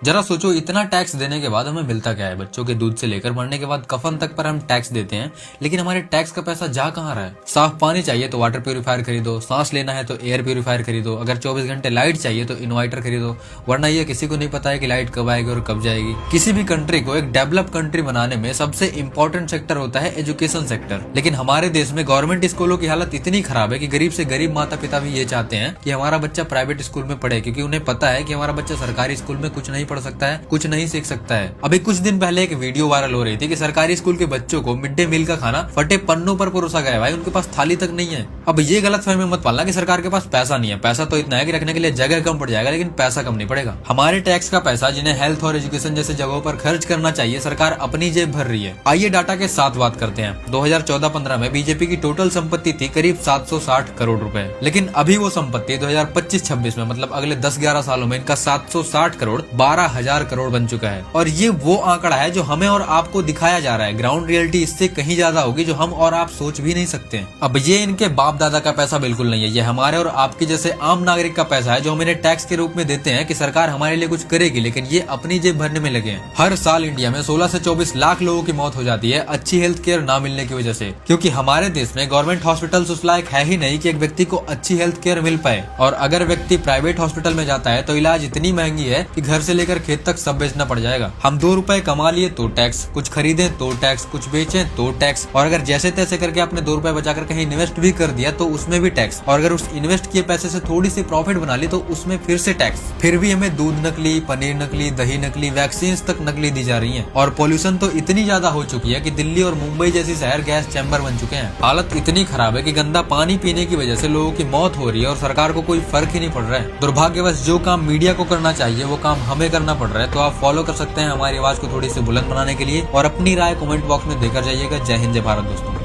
जरा सोचो, इतना टैक्स देने के बाद हमें मिलता क्या है? बच्चों के दूध से लेकर मरने के बाद कफन तक पर हम टैक्स देते हैं, लेकिन हमारे टैक्स का पैसा जा कहाँ रहा है? साफ पानी चाहिए तो वाटर प्यूरिफायर खरीदो, सांस लेना है तो एयर प्यूरिफायर खरीदो, अगर 24 घंटे लाइट चाहिए तो इन्वर्टर खरीदो, वरना ये किसी को नहीं पता है कि लाइट कब आएगी और कब जाएगी। किसी भी कंट्री को एक डेवलप कंट्री बनाने में सबसे इंपॉर्टेंट सेक्टर होता है एजुकेशन सेक्टर, लेकिन हमारे देश में गवर्नमेंट स्कूलों की हालत इतनी खराब है कि गरीब से गरीब माता पिता भी ये चाहते हैं कि हमारा बच्चा प्राइवेट स्कूल में पढ़े, क्योंकि उन्हें पता है कि हमारा बच्चा सरकारी स्कूल में कुछ नहीं पढ़ सकता है, कुछ नहीं सीख सकता है। अभी कुछ दिन पहले एक वीडियो वायरल हो रही थी कि सरकारी स्कूल के बच्चों को मिड डे मील का खाना फटे पन्नों पर परोसा गया है, भाई उनके पास थाली तक नहीं है। अब ये गलतफहमी मत पालना कि सरकार के पास पैसा नहीं है, पैसा तो इतना है कि रखने के लिए जगह कम पड़ जाएगा, लेकिन पैसा कम नहीं पड़ेगा। हमारे टैक्स का पैसा जिन्हें हेल्थ और एजुकेशन जैसे जगहों पर खर्च करना चाहिए, सरकार अपनी जेब भर रही है। आइए डाटा के साथ बात करते हैं। 2014-15 में बीजेपी की टोटल संपत्ति थी करीब 760 करोड़ रुपए, लेकिन अभी वो संपत्ति 2025-26 में मतलब अगले 10-11 सालों में इनका 760 करोड़ 12,000 करोड़ बन चुका है। और ये वो आंकड़ा है जो हमें और आपको दिखाया जा रहा है। ग्राउंड रियलिटी इससे कहीं ज्यादा होगी जो हम और आप सोच भी नहीं सकते हैं। अब ये इनके बाप दादा का पैसा बिल्कुल नहीं है, ये हमारे और आपके जैसे आम नागरिक का पैसा है जो हम इन्हें टैक्स के रूप में देते हैं कि सरकार हमारे लिए कुछ करेगी, लेकिन ये अपनी जेब भरने में लगे हैं। हर साल इंडिया में 16 से 24 लाख लोगों की मौत हो जाती है अच्छी हेल्थ केयर ना मिलने की वजह से, क्योंकि हमारे देश में गवर्नमेंट हॉस्पिटल उस लायक है ही नहीं कि एक व्यक्ति को अच्छी हेल्थ केयर मिल पाए। और अगर व्यक्ति प्राइवेट हॉस्पिटल में जाता है तो इलाज इतनी महंगी है कि घर से लेकर खेत तक सब बेचना पड़ जाएगा। हम 2 रुपए कमा लिए तो टैक्स, कुछ खरीदे तो टैक्स, कुछ बेचे तो टैक्स, और अगर जैसे तैसे करके आपने 2 रुपए बचाकर कहीं इन्वेस्ट भी कर दिया तो उसमें भी टैक्स, और अगर उस इन्वेस्ट किए पैसे से थोड़ी सी प्रॉफिट बना ली तो उसमें फिर से टैक्स। फिर भी हमें दूध नकली, पनीर नकली, दही नकली, वैक्सीन तक नकली दी जा रही है। और पॉल्यूशन तो इतनी ज्यादा हो चुकी है कि दिल्ली और मुंबई जैसी शहर गैस चैम्बर बन चुके हैं। हालत इतनी खराब है कि गंदा पानी पीने की वजह से लोगों की मौत हो रही है और सरकार को कोई फर्क ही नहीं पड़ रहा है। दुर्भाग्यवश जो काम मीडिया को करना चाहिए वो काम हमें करना पड़ रहा है। तो आप फॉलो कर सकते हैं हमारी आवाज को थोड़ी सी बुलंद बनाने के लिए, और अपनी राय कमेंट बॉक्स में देकर जाइएगा। जय हिंद, जय भारत दोस्तों।